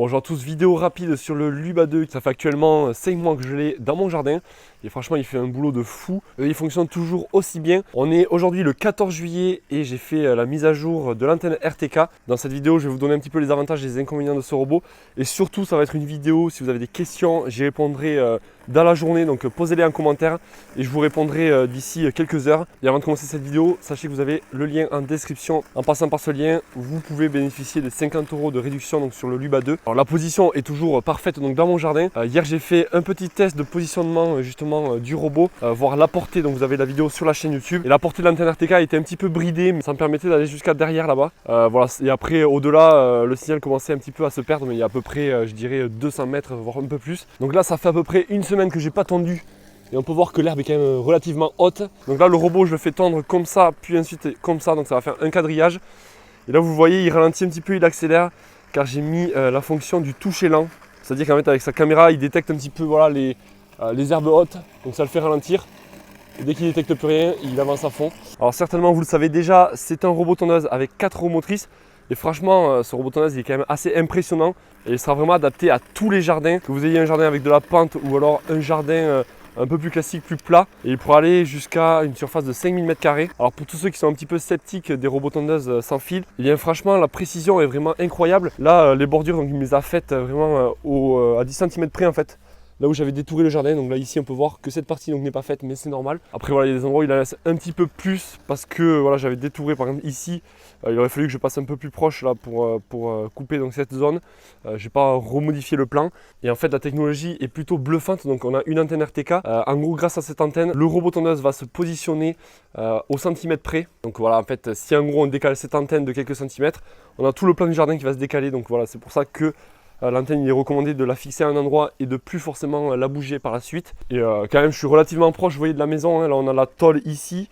Bonjour à tous, vidéo rapide sur le Luba 2. Ça fait actuellement 5 mois que je l'ai dans mon jardin. Et franchement, il fait un boulot de fou. Il fonctionne toujours aussi bien. On est aujourd'hui le 14 juillet et j'ai fait la mise à jour de l'antenne RTK. Dans cette vidéo, je vais vous donner un petit peu les avantages et les inconvénients de ce robot. Et surtout, ça va être une vidéo, si vous avez des questions, j'y répondrai dans la journée. Donc posez-les en commentaire et je vous répondrai d'ici quelques heures. Et avant de commencer cette vidéo, sachez que vous avez le lien en description. En passant par ce lien, vous pouvez bénéficier de 50 € de réduction donc, sur le Luba 2. Alors la position est toujours parfaite donc, dans mon jardin. Hier, j'ai fait un petit test de positionnement justement du robot, voir la portée, donc vous avez la vidéo sur la chaîne YouTube. Et la portée de l'antenne RTK était un petit peu bridée, mais ça me permettait d'aller jusqu'à derrière là-bas. Voilà. Et après, au-delà, le signal commençait un petit peu à se perdre, mais il y a à peu près, je dirais, 200 mètres, voire un peu plus. Donc là, ça fait à peu près une semaine que j'ai pas tendu. Et on peut voir que l'herbe est quand même relativement haute. Donc là, le robot, je le fais tendre comme ça, puis ensuite comme ça, donc ça va faire un quadrillage. Et là, vous voyez, il ralentit un petit peu, il accélère, car j'ai mis la fonction du toucher lent. C'est-à-dire qu'en fait, avec sa caméra, il détecte un petit peu voilà, les herbes hautes, donc ça le fait ralentir. Et dès qu'il détecte plus rien, il avance à fond. Alors certainement, vous le savez déjà, c'est un robot tondeuse avec 4 roues motrices. Et franchement, ce robot tondeuse il est quand même assez impressionnant. Et il sera vraiment adapté à tous les jardins. Que vous ayez un jardin avec de la pente ou alors un jardin un peu plus classique, plus plat. Et il pourra aller jusqu'à une surface de 5000 m². Alors pour tous ceux qui sont un petit peu sceptiques des robots tondeuses sans fil, eh bien franchement la précision est vraiment incroyable. Là les bordures, donc, il me les a faites vraiment à 10 cm près en fait. Là où j'avais détouré le jardin, donc là ici on peut voir que cette partie n'est pas faite, mais c'est normal. Après voilà, il y a des endroits où il en laisse un petit peu plus parce que voilà, j'avais détouré par exemple ici. Il aurait fallu que je passe un peu plus proche là pour couper donc, cette zone. Je n'ai pas remodifié le plan. Et en fait la technologie est plutôt bluffante. Donc on a une antenne RTK. En gros grâce à cette antenne, le robot tondeuse va se positionner au centimètre près. Donc voilà, en fait si en gros on décale cette antenne de quelques centimètres, on a tout le plan du jardin qui va se décaler. Donc voilà, c'est pour ça que l'antenne il est recommandé de la fixer à un endroit et de plus forcément la bouger par la suite. Et quand même je suis relativement proche, vous voyez, de la maison, hein. Là on a la tôle ici.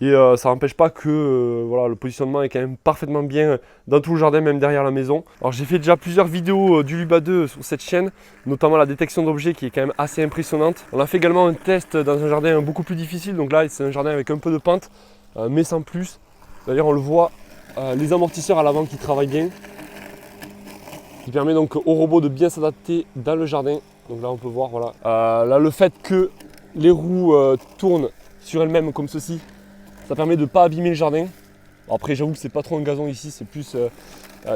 Et ça n'empêche pas que voilà, le positionnement est quand même parfaitement bien dans tout le jardin, même derrière la maison. Alors j'ai fait déjà plusieurs vidéos du Luba 2 sur cette chaîne, notamment la détection d'objets qui est quand même assez impressionnante. On a fait également un test dans un jardin beaucoup plus difficile, donc là c'est un jardin avec un peu de pente, mais sans plus. D'ailleurs on le voit, les amortisseurs à l'avant qui travaillent bien, qui permet donc au robot de bien s'adapter dans le jardin. Donc là on peut voir, voilà. Là le fait que les roues tournent sur elles-mêmes comme ceci, ça permet de ne pas abîmer le jardin. Après j'avoue que c'est pas trop un gazon ici, c'est plus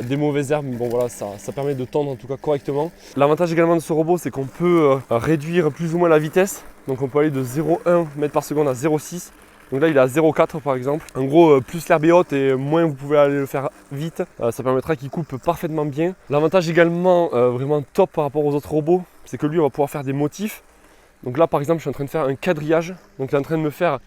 des mauvaises herbes, mais bon voilà, ça permet de tendre en tout cas correctement. L'avantage également de ce robot, c'est qu'on peut réduire plus ou moins la vitesse. Donc on peut aller de 0,1 m/s à 0,6. Donc là il est à 0,4 par exemple. En gros, plus l'herbe est haute et moins vous pouvez aller le faire vite. Ça permettra qu'il coupe parfaitement bien. L'avantage également vraiment top par rapport aux autres robots, c'est que lui on va pouvoir faire des motifs. Donc là par exemple je suis en train de faire un quadrillage. Donc il est en train de me faire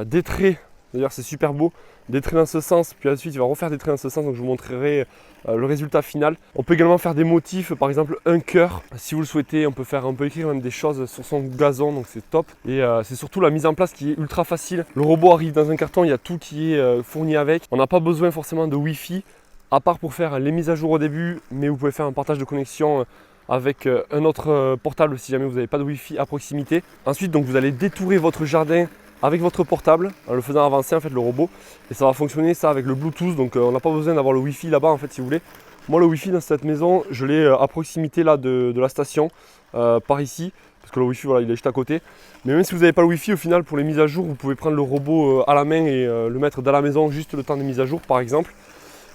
des traits. D'ailleurs c'est super beau, des traits dans ce sens, puis ensuite il va refaire des traits dans ce sens, donc je vous montrerai le résultat final. On peut également faire des motifs, par exemple un cœur, si vous le souhaitez, on peut écrire même des choses sur son gazon, donc c'est top. Et c'est surtout la mise en place qui est ultra facile. Le robot arrive dans un carton, il y a tout qui est fourni avec. On n'a pas besoin forcément de Wi-Fi, à part pour faire les mises à jour au début, mais vous pouvez faire un partage de connexion avec un autre portable si jamais vous n'avez pas de Wi-Fi à proximité. Ensuite donc vous allez détourer votre jardin avec votre portable, en le faisant avancer en fait le robot, et ça va fonctionner ça avec le Bluetooth, donc on n'a pas besoin d'avoir le Wi-Fi là-bas en fait si vous voulez. Moi le Wi-Fi dans cette maison, je l'ai à proximité là de la station, par ici, parce que le Wi-Fi voilà, il est juste à côté. Mais même si vous n'avez pas le Wi-Fi, au final pour les mises à jour, vous pouvez prendre le robot à la main et le mettre dans la maison juste le temps des mises à jour par exemple.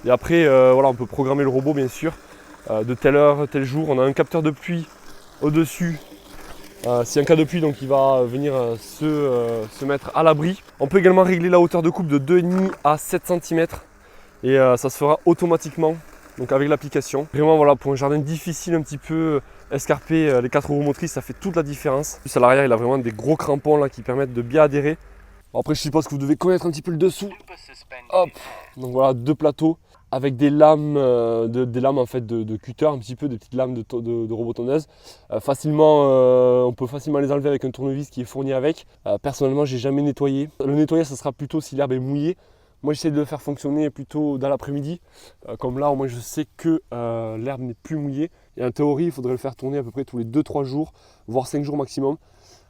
Et après voilà, on peut programmer le robot bien sûr, de telle heure, tel jour. On a un capteur de pluie au-dessus. Si un cas de pluie, donc il va venir se mettre à l'abri. On peut également régler la hauteur de coupe de 2,5 à 7 cm et ça se fera automatiquement donc avec l'application. Vraiment voilà, pour un jardin difficile un petit peu escarpé, les 4 roues motrices ça fait toute la différence. Plus à l'arrière il a vraiment des gros crampons là qui permettent de bien adhérer. Bon, après je suppose que vous devez connaître un petit peu le dessous. Hop, donc voilà, 2 plateaux avec des lames, des lames en fait de cutter, un petit peu des petites lames de robot tondeuse. On peut facilement les enlever avec un tournevis qui est fourni avec. Personnellement, j'ai jamais nettoyé. Le nettoyer, ça sera plutôt si l'herbe est mouillée. Moi, j'essaie de le faire fonctionner plutôt dans l'après-midi. Comme là, au moins, je sais que l'herbe n'est plus mouillée. Et en théorie, il faudrait le faire tourner à peu près tous les 2-3 jours, voire 5 jours maximum.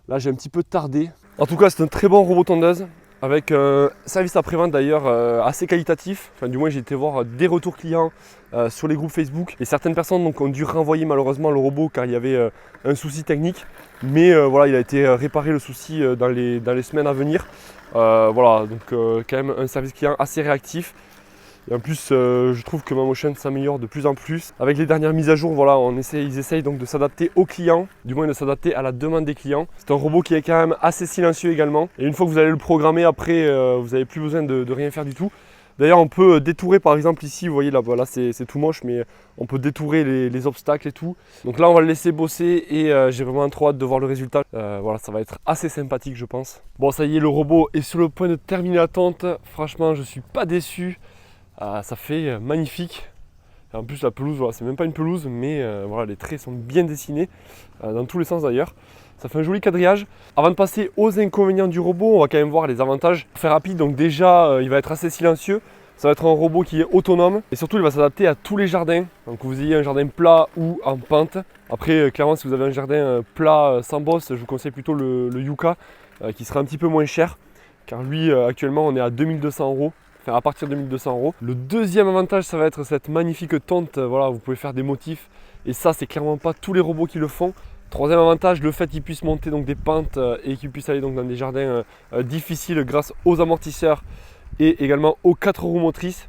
Là, j'ai un petit peu tardé. En tout cas, c'est un très bon robot tondeuse. avec un service après-vente d'ailleurs assez qualitatif. Enfin, du moins j'ai été voir des retours clients sur les groupes Facebook et certaines personnes donc, ont dû renvoyer malheureusement le robot car il y avait un souci technique. Mais voilà, il a été réparé le souci dans les semaines à venir. Voilà, donc quand même un service client assez réactif. Et en plus, je trouve que Mammotion s'améliore de plus en plus. Avec les dernières mises à jour, voilà, ils essayent donc de s'adapter aux clients, du moins de s'adapter à la demande des clients. C'est un robot qui est quand même assez silencieux également. Et une fois que vous allez le programmer, après, vous n'avez plus besoin de rien faire du tout. D'ailleurs, on peut détourer par exemple ici, vous voyez là, voilà, c'est tout moche, mais on peut détourer les obstacles et tout. Donc là, on va le laisser bosser et j'ai vraiment trop hâte de voir le résultat. Voilà, ça va être assez sympathique, je pense. Bon, ça y est, le robot est sur le point de terminer la tonte. Franchement, je suis pas déçu. Ça fait magnifique. Et en plus, la pelouse, voilà, c'est même pas une pelouse, mais voilà, les traits sont bien dessinés, dans tous les sens d'ailleurs. Ça fait un joli quadrillage. Avant de passer aux inconvénients du robot, on va quand même voir les avantages. Pour faire rapide, donc déjà, il va être assez silencieux. Ça va être un robot qui est autonome et surtout, il va s'adapter à tous les jardins. Donc, que vous ayez un jardin plat ou en pente. Après, clairement, si vous avez un jardin plat sans bosse, je vous conseille plutôt le Yuka, qui sera un petit peu moins cher. Car lui, actuellement, on est à 2200 €. À partir de 1200 €. Le deuxième avantage, ça va être cette magnifique tonte. Voilà, vous pouvez faire des motifs et ça, c'est clairement pas tous les robots qui le font. Troisième avantage, le fait qu'il puisse monter donc des pentes et qu'il puisse aller donc dans des jardins difficiles grâce aux amortisseurs et également aux 4 roues motrices.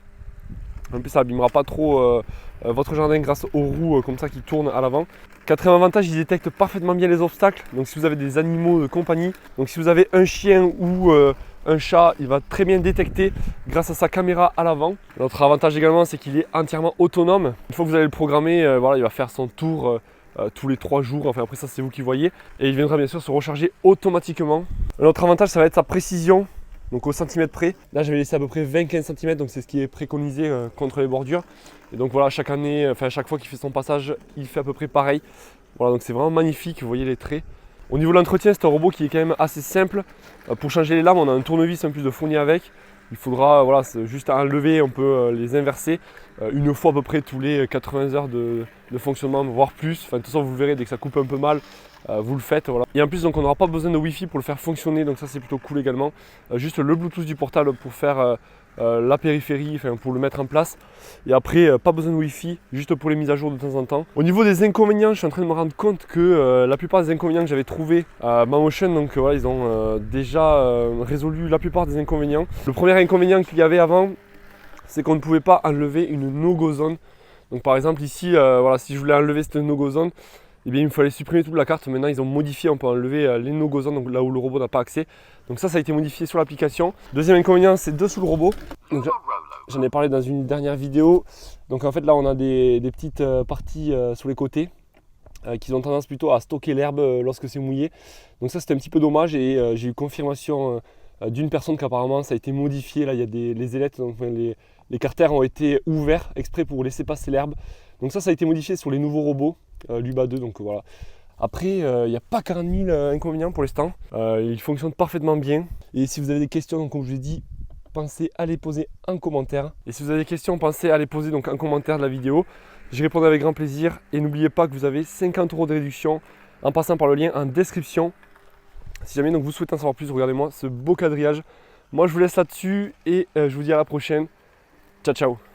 En plus, ça n'abîmera pas trop votre jardin grâce aux roues comme ça qui tournent à l'avant. Quatrième avantage, il détecte parfaitement bien les obstacles. Donc si vous avez des animaux de compagnie, donc si vous avez un chien ou un chat, il va très bien détecter grâce à sa caméra à l'avant. L'autre avantage également, c'est qu'il est entièrement autonome. Une fois que vous allez le programmer, voilà, il va faire son tour tous les 3 jours. Enfin après ça, c'est vous qui voyez. Et il viendra bien sûr se recharger automatiquement. L'autre avantage, ça va être sa précision. Donc au centimètre près, là j'avais laissé à peu près 20-15 cm, donc c'est ce qui est préconisé contre les bordures. Et donc voilà, chaque année, enfin chaque fois qu'il fait son passage, il fait à peu près pareil. Voilà, donc c'est vraiment magnifique, vous voyez les traits. Au niveau de l'entretien, c'est un robot qui est quand même assez simple. Pour changer les lames, on a un tournevis en plus de fourni avec. Il faudra voilà, juste enlever, on peut les inverser une fois à peu près tous les 80 heures de fonctionnement, voire plus. Enfin, de toute façon, vous verrez, dès que ça coupe un peu mal, vous le faites. Voilà. Et en plus, donc, on n'aura pas besoin de Wi-Fi pour le faire fonctionner, donc ça c'est plutôt cool également. Juste le Bluetooth du portable pour faire la périphérie, enfin, pour le mettre en place. Et après, pas besoin de Wi-Fi, juste pour les mises à jour de temps en temps. Au niveau des inconvénients, je suis en train de me rendre compte que la plupart des inconvénients que j'avais trouvés à Mammotion, donc voilà, ils ont déjà résolu la plupart des inconvénients. Le premier inconvénient qu'il y avait avant, c'est qu'on ne pouvait pas enlever une no-go zone. Donc par exemple ici, voilà, si je voulais enlever cette no-go zone, eh bien, il me fallait supprimer toute la carte. Maintenant, ils ont modifié, on peut enlever les no-go zones, donc là où le robot n'a pas accès. Donc ça a été modifié sur l'application. Deuxième inconvénient, c'est dessous le robot. J'en ai parlé dans une dernière vidéo. Donc en fait, là, on a des petites parties sur les côtés qui ont tendance plutôt à stocker l'herbe lorsque c'est mouillé. Donc ça, c'était un petit peu dommage et j'ai eu confirmation d'une personne qu'apparemment ça a été modifié. Là, il y a les ailettes, donc les carters ont été ouverts exprès pour laisser passer l'herbe. Donc ça a été modifié sur les nouveaux robots. Luba 2, donc voilà. Après, il n'y a pas 40 000 inconvénients pour l'instant. Il fonctionne parfaitement bien. Et si vous avez des questions, donc, comme je l'ai dit, pensez à les poser en commentaire. Et si vous avez des questions, pensez à les poser donc en commentaire de la vidéo. J'y répondrai avec grand plaisir. Et n'oubliez pas que vous avez 50 € de réduction en passant par le lien en description. Si jamais donc, vous souhaitez en savoir plus, regardez-moi ce beau quadrillage. Moi, je vous laisse là-dessus et je vous dis à la prochaine. Ciao, ciao.